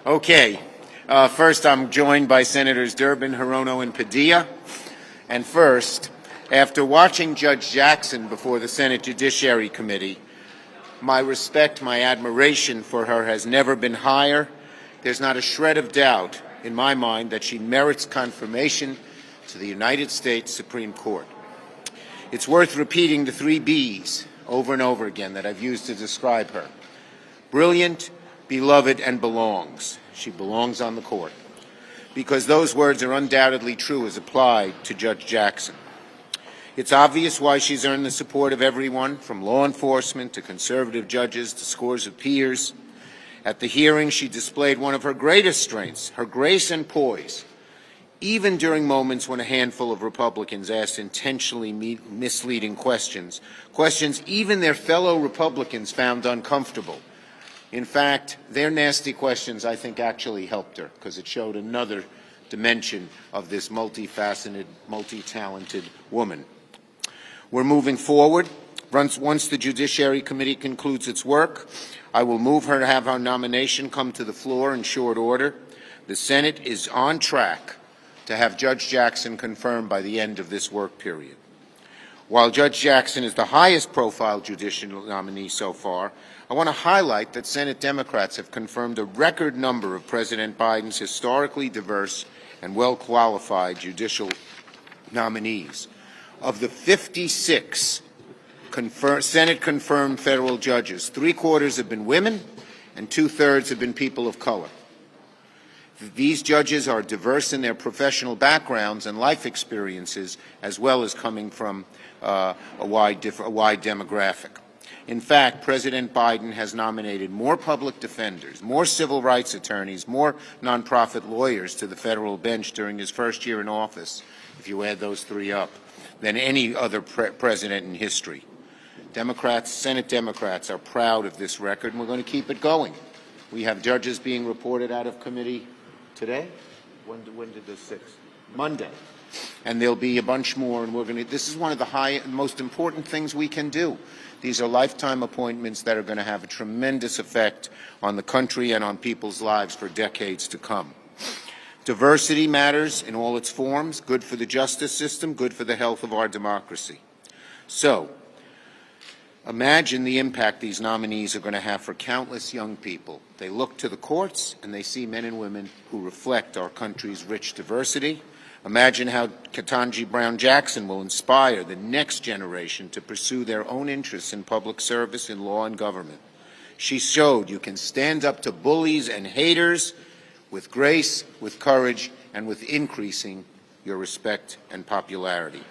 Okay. First, I'm joined by Senators Durbin, Hirono, and Padilla. And first, after watching Judge Jackson before the Senate Judiciary Committee, my respect, my admiration for her has never been higher. There's not a shred of doubt in my mind that she merits confirmation to the United States Supreme Court. It's worth repeating the 3 B's over and over again that I've used to describe her. Brilliant, beloved, and belongs. She belongs on the court, because those words are undoubtedly true as applied to Judge Jackson. It's obvious why she's earned the support of everyone, from law enforcement to conservative judges to scores of peers. At the hearing, she displayed one of her greatest strengths, her grace and poise, even during moments when a handful of Republicans asked intentionally misleading questions even their fellow Republicans found uncomfortable. In fact, their nasty questions, I think, actually helped her, because it showed another dimension of this multifaceted, multi-talented woman. We're moving forward. Once the Judiciary Committee concludes its work, I will move her to have her nomination come to the floor in short order. The Senate is on track to have Judge Jackson confirmed by the end of this work period. While Judge Jackson is the highest-profile judicial nominee so far, I want to highlight that Senate Democrats have confirmed a record number of President Biden's historically diverse and well-qualified judicial nominees. Of the 56 Senate-confirmed federal judges, 3/4 have been women and 2/3 have been people of color. These judges are diverse in their professional backgrounds and life experiences, as well as coming from a wide demographic. In fact, President Biden has nominated more public defenders, more civil rights attorneys, more nonprofit lawyers to the federal bench during his first year in office, if you add those 3 up, than any other president in history. Senate Democrats are proud of this record, and we're going to keep it going. We have judges being reported out of committee today. When did this 6? Monday. And there'll be a bunch more, and this is one of the most important things we can do. These are lifetime appointments that are going to have a tremendous effect on the country and on people's lives for decades to come. Diversity matters in all its forms, good for the justice system, good for the health of our democracy. So, imagine the impact these nominees are going to have for countless young people. They look to the courts and they see men and women who reflect our country's rich diversity. Imagine how Ketanji Brown Jackson will inspire the next generation to pursue their own interests in public service, in law, and government. She showed you can stand up to bullies and haters with grace, with courage, and with increasing your respect and popularity.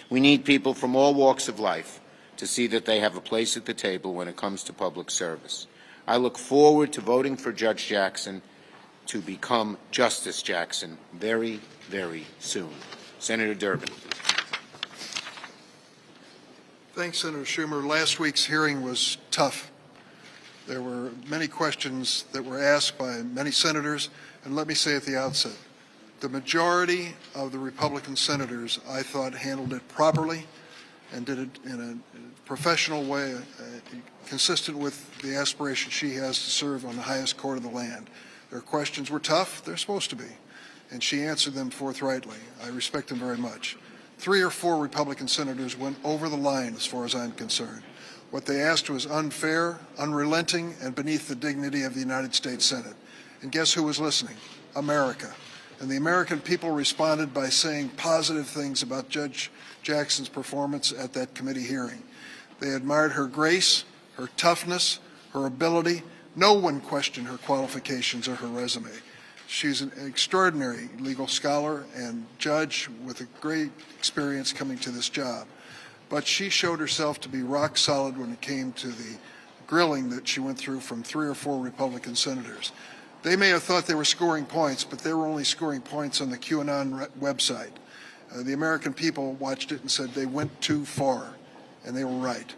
We need people from all walks of life to see that they have a place at the table when it comes to public service. I look forward to voting for Judge Jackson to become Justice Jackson very, very soon. Senator Durbin. Thanks, Senator Schumer. Last week's hearing was tough. There were many questions that were asked by many senators, and let me say at the outset, the majority of the Republican senators, I thought, handled it properly and did it in a professional way, consistent with the aspiration she has to serve on the highest court of the land. Their questions were tough. They're supposed to be. And she answered them forthrightly. I respect them very much. 3 or 4 Republican senators went over the line as far as I'm concerned. What they asked was unfair, unrelenting, and beneath the dignity of the United States Senate. And guess who was listening? America. And the American people responded by saying positive things about Judge Jackson's performance at that committee hearing. They admired her grace, her toughness, her ability. No one questioned her qualifications or her resume. She's an extraordinary legal scholar and judge with a great experience coming to this job. But she showed herself to be rock solid when it came to the grilling that she went through from 3 or 4 Republican senators. They may have thought they were scoring points, but they were only scoring points on the QAnon website. The American people watched it and said they went too far, and they were right.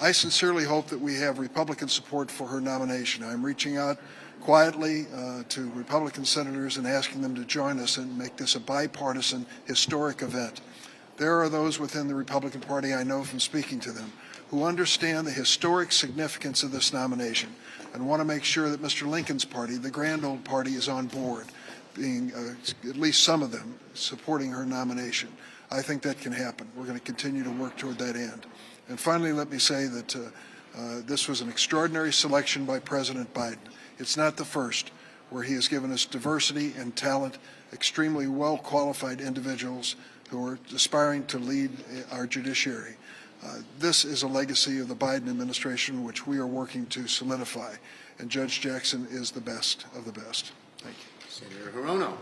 I sincerely hope that we have Republican support for her nomination. I'm reaching out quietly to Republican senators and asking them to join us and make this a bipartisan, historic event. There are those within the Republican Party I know from speaking to them who understand the historic significance of this nomination and want to make sure that Mr. Lincoln's party, the grand old party, is on board, being at least some of them supporting her nomination. I think that can happen. We're going to continue to work toward that end. And finally, let me say that this was an extraordinary selection by President Biden. It's not the first where he has given us diversity and talent, extremely well-qualified individuals who are aspiring to lead our judiciary. This is a legacy of the Biden administration which we are working to solidify, and Judge Jackson is the best of the best. Thank you. Senator Hirono.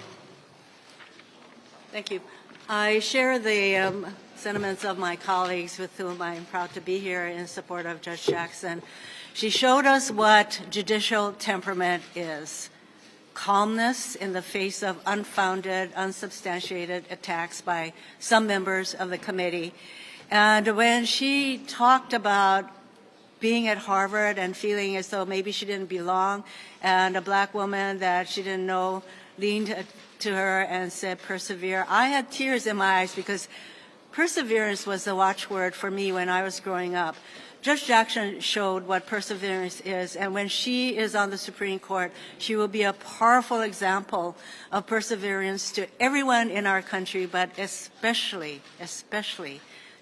Thank you. I share the sentiments of my colleagues with whom I am proud to be here in support of Judge Jackson. She showed us what judicial temperament is. Calmness in the face of unfounded, unsubstantiated attacks by some members of the committee. And when she talked about being at Harvard and feeling as though maybe she didn't belong, and a black woman that she didn't know leaned to her and said, persevere, I had tears in my eyes because perseverance was the watchword for me when I was growing up. Judge Jackson showed what perseverance is, and when she is on the Supreme Court, she will be a powerful example of perseverance to everyone in our country, but especially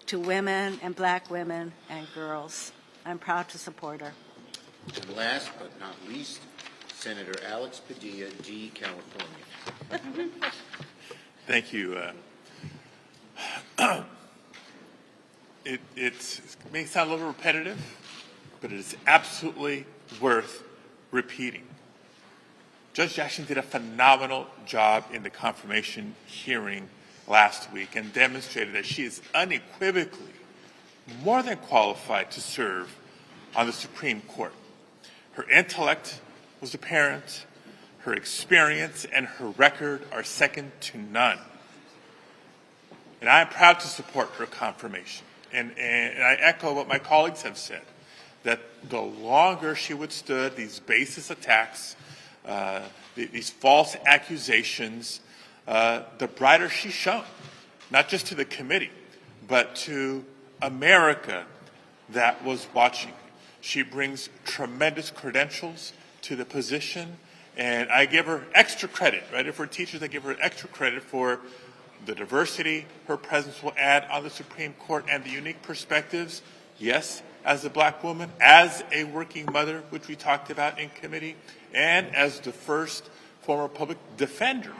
to women and black women and girls. I'm proud to support her. And last but not least, Senator Alex Padilla, D. California. Thank you. It may sound a little repetitive, but it is absolutely worth repeating. Judge Jackson did a phenomenal job in the confirmation hearing last week and demonstrated that she is unequivocally more than qualified to serve on the Supreme Court. Her intellect was apparent, her experience and her record are second to none. And I am proud to support her confirmation. And I echo what my colleagues have said, that the longer she withstood these baseless attacks, these false accusations, the brighter she's shown, not just to the committee, but to America that was watching. She brings tremendous credentials to the position, and I give her extra credit, right? If we're teachers, I give her extra credit for the diversity her presence will add on the Supreme Court and the unique perspectives, yes, as a black woman, as a working mother, which we talked about in committee, and as the first former public defender,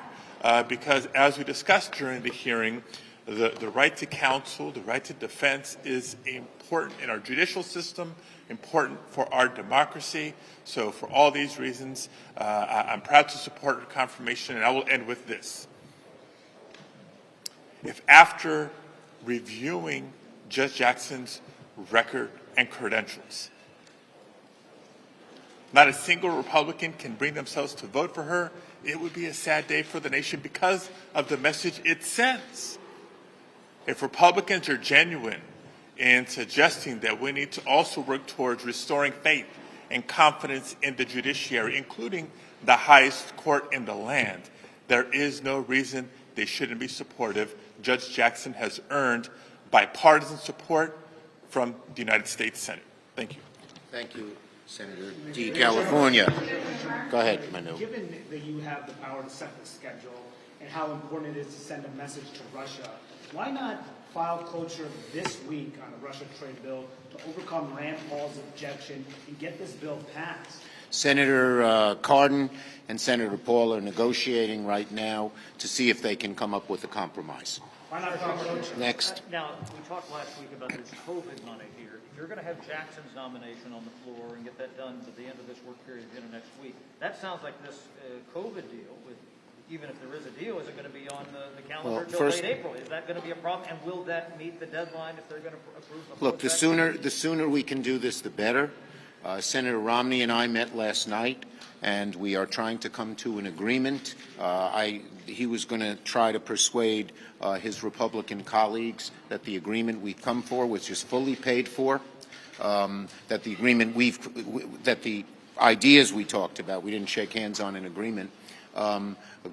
because as we discussed during the hearing, the right to counsel, the right to defense is important in our judicial system, important for our democracy. So for all these reasons, I'm proud to support her confirmation, and I will end with this. If after reviewing Judge Jackson's record and credentials, not a single Republican can bring themselves to vote for her, it would be a sad day for the nation because of the message it sends. If Republicans are genuine in suggesting that we need to also work towards restoring faith and confidence in the judiciary, including the highest court in the land, there is no reason they shouldn't be supportive. Judge Jackson has earned bipartisan support from the United States Senate. Thank you. Thank you, Senator D. California. Go ahead, Manu. Given that you have the power to set the schedule and how important it is to send a message to Russia, why not file cloture this week on a Russia trade bill to overcome Rand Paul's objection and get this bill passed? Senator Cardin and Senator Paul are negotiating right now to see if they can come up with a compromise. Why not file cloture? Next. Now, we talked last week about this COVID money here. If you're going to have Jackson's nomination on the floor and get that done to the end of this work period at the end of next week, that sounds like this COVID deal, with, even if there is a deal, is it going to be on the calendar until late April? Is that going to be a problem? And will that meet the deadline if they're going to approve the Look, the sooner we can do this, the better. Senator Romney and I met last night, and we are trying to come to an agreement. He was going to try to persuade his Republican colleagues that the agreement we've come for, which is fully paid for, that the agreement that the ideas we talked about, we didn't shake hands on an agreement,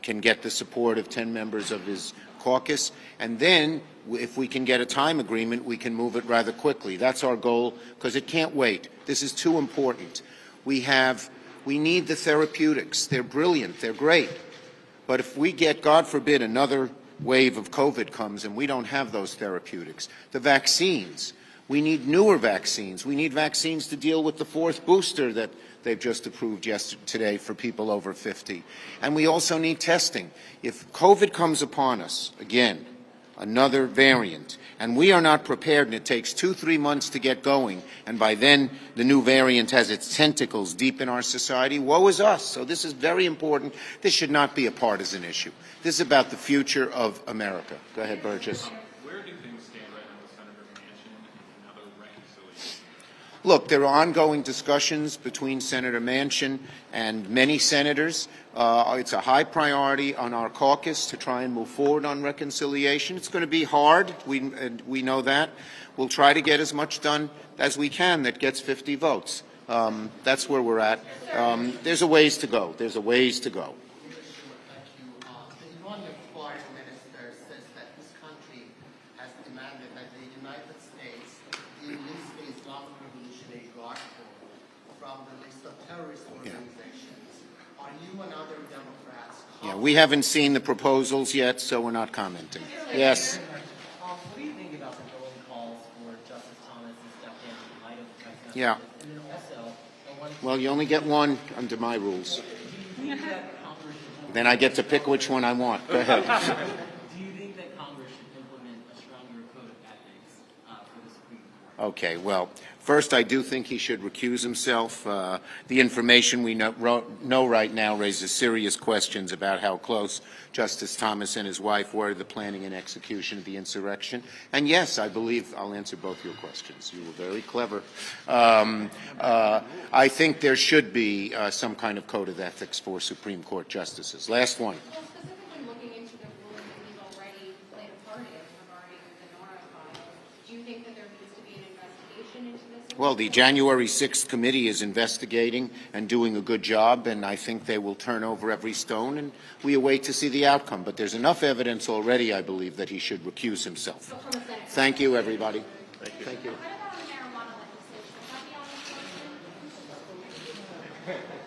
can get the support of 10 members of his caucus, and then if we can get a time agreement, we can move it rather quickly. That's our goal, because it can't wait. This is too important. We need the therapeutics. They're brilliant. They're great. But if we get, God forbid, another wave of COVID comes and we don't have those therapeutics, the vaccines, we need newer vaccines. We need vaccines to deal with the fourth booster that they've just approved today for people over 50. And we also need testing. If COVID comes upon us, again, another variant, and we are not prepared, and it takes 2-3 months to get going, and by then the new variant has its tentacles deep in our society, woe is us. So this is very important. This should not be a partisan issue. This is about the future of America. Go ahead, Burgess. Where do things stand right now with Senator Manchin and another reconciliation? Look, there are ongoing discussions between Senator Manchin and many senators. It's a high priority on our caucus to try and move forward on reconciliation. It's going to be hard. We know that. We'll try to get as much done as we can that gets 50 votes. That's where we're at. There's a ways to go. There's a ways to go. The Iranian foreign minister says that this country has demanded that the United States delist the Islamic Revolutionary Guard Corps from the list of terrorist organizations. Are you and other Democrats? Yeah, we haven't seen the proposals yet, so we're not commenting. Yes. What do you think about the growing calls for Justice Thomas to step in light of the Texas? Yeah. And then also, Well, you only get one under my rules. do you think that Congress should Then I get to pick which one I want. Go ahead. do you think that Congress should implement a stronger code of ethics for the Supreme Court? Okay, well, first, I do think he should recuse himself. The information we know right now raises serious questions about how close Justice Thomas and his wife were to the planning and execution of the insurrection. And yes, I believe I'll answer both your questions. You were very clever. I think there should be some kind of code of ethics for Supreme Court justices. Last one. Well, specifically looking into the ruling that we've already played a part in regarding the Nora file, do you think that there needs to be an investigation into this? Well, the January 6th committee is investigating and doing a good job, and I think they will turn over every stone, and we await to see the outcome. But there's enough evidence already, I believe, that he should recuse himself. Thank you, everybody. Thank you. What about marijuana legislation? Is that beyond this motion?